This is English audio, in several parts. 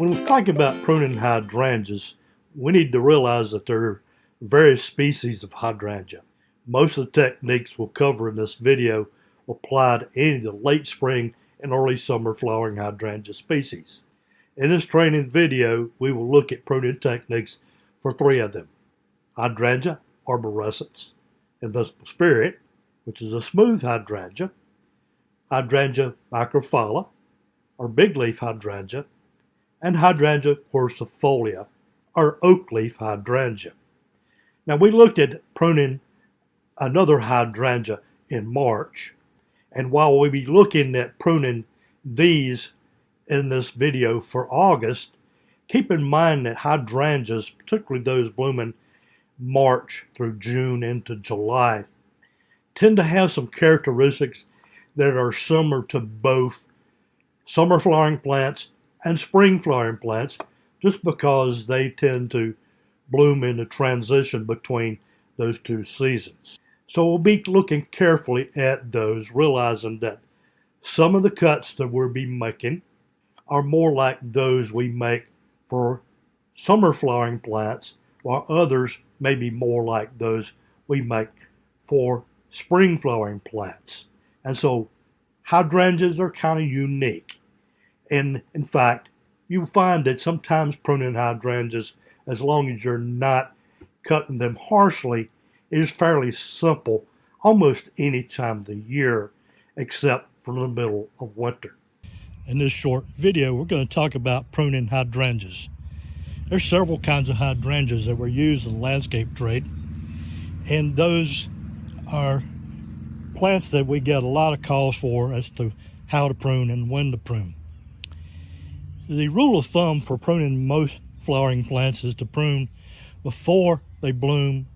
When we're talking about pruning hydrangeas, we need to realize that there are various species of hydrangea. Most of the techniques we'll cover in this video will apply to any of the late spring and early summer flowering hydrangea species. In this training video, we will look at pruning techniques for three of them: Hydrangea arborescens, invisible spirit, which is a smooth hydrangea, Hydrangea microphylla, or big leaf hydrangea, and Hydrangea quercifolia, or oak leaf hydrangea. Now, we looked at pruning another hydrangea in March, and while we'll be looking at pruning these in this video for August, keep in mind that hydrangeas, particularly those blooming March through June into July, tend to have some characteristics that are similar to both summer flowering plants and spring flowering plants, just because they tend to bloom in the transition between those two seasons. So we'll be looking carefully at those, realizing that some of the cuts that we'll be making are more like those we make for summer flowering plants, while others may be more like those we make for spring flowering plants. And so hydrangeas are kind of unique. And in fact, you find that sometimes pruning hydrangeas, as long as you're not cutting them harshly, is fairly simple almost any time of the year, except for the middle of winter. In this short video, we're going to talk about pruning hydrangeas. There's several kinds of hydrangeas that were used in the landscape trade, and those are plants that we get a lot of calls for as to how to prune and when to prune. The rule of thumb for pruning most flowering plants is to prune before they bloom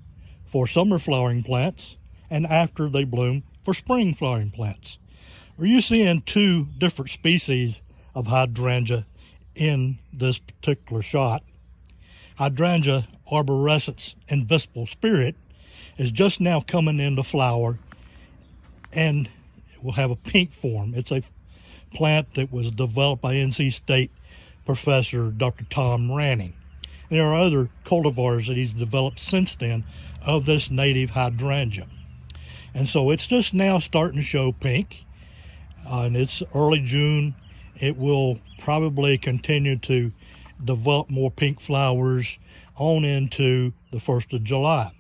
for summer flowering plants and after they bloom for spring flowering plants. We're usually seeing two different species of hydrangea in this particular shot. Hydrangea arborescens invisible spirit is just now coming into flower, and it will have a pink form. It's a plant that was developed by NC State professor Dr. Tom Ranning. And there are other cultivars that he's developed since then of this native hydrangea. And so it's just now starting to show pink, and it's early June. It will probably continue to develop more pink flowers on into the 1st of July.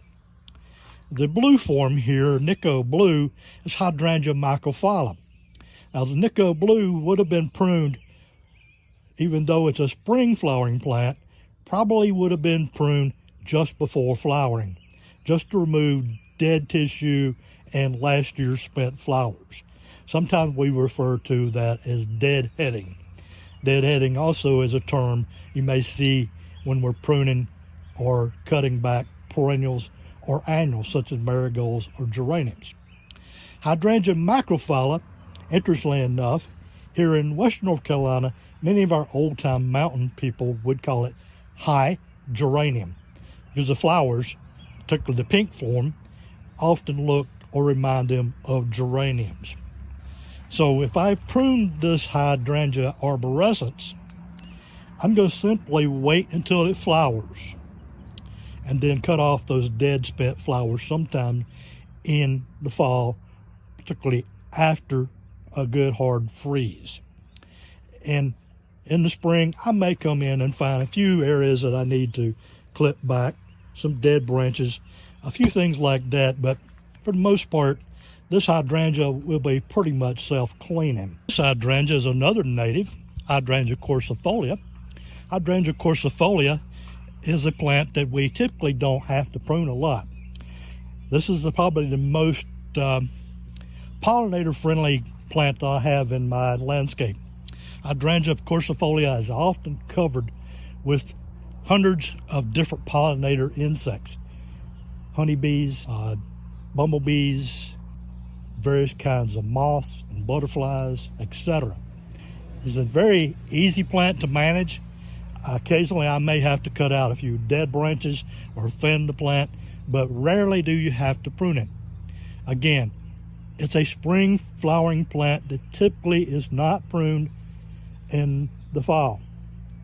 The blue form here, Nico Blue, is Hydrangea microphylla. Now, the Nico Blue would have been pruned, even though it's a spring flowering plant, probably would have been pruned just before flowering, just to remove dead tissue and last year's spent flowers. Sometimes we refer to that as deadheading. Deadheading also is a term you may see when we're pruning or cutting back perennials or annuals, such as marigolds or geraniums. Hydrangea microphylla, interestingly enough, here in western North Carolina, many of our old-time mountain people would call it high geranium, because the flowers, particularly the pink form, often look or remind them of geraniums. So if I prune this Hydrangea arborescens, I'm going to simply wait until it flowers and then cut off those dead spent flowers sometime in the fall, particularly after a good hard freeze. And in the spring, I may come in and find a few areas that I need to clip back, some dead branches, a few things like that. But for the most part, this hydrangea will be pretty much self-cleaning. This hydrangea is another native, Hydrangea quercifolia. Hydrangea quercifolia is a plant that we typically don't have to prune a lot. This is probably the most pollinator-friendly plant I have in my landscape. Hydrangea quercifolia is often covered with hundreds of different pollinator insects, honeybees, bumblebees, various kinds of moths and butterflies, etc. It's a very easy plant to manage. Occasionally I may have to cut out a few dead branches or thin the plant, but rarely do you have to prune it. Again, it's a spring flowering plant that typically is not pruned in the fall.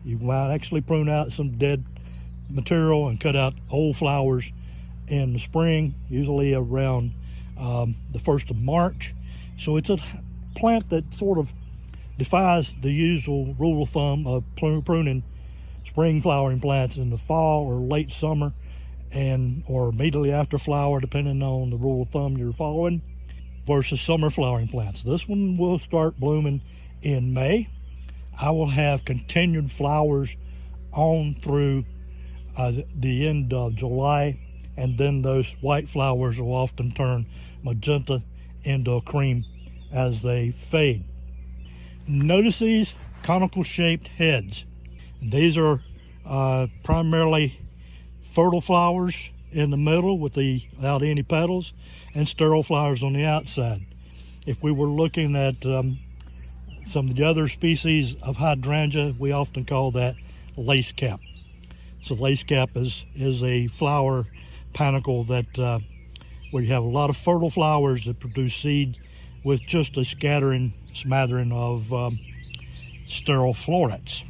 You might actually prune out some dead material and cut out old flowers in the spring, usually around the 1st of March. So it's a plant that sort of defies the usual rule of thumb of pruning spring flowering plants in the fall or late summer, or immediately after flower, depending on the rule of thumb you're following, versus summer flowering plants. This one will start blooming in May. I will have continued flowers on through the end of July, and then those white flowers will often turn magenta into a cream as they fade. Notice these conical shaped heads. These are primarily fertile flowers in the middle without any petals, and sterile flowers on the outside. If we were looking at some of the other species of hydrangea, we often call that lace cap. So lace cap is a flower panicle that where you have a lot of fertile flowers that produce seed with just a smattering of sterile florets.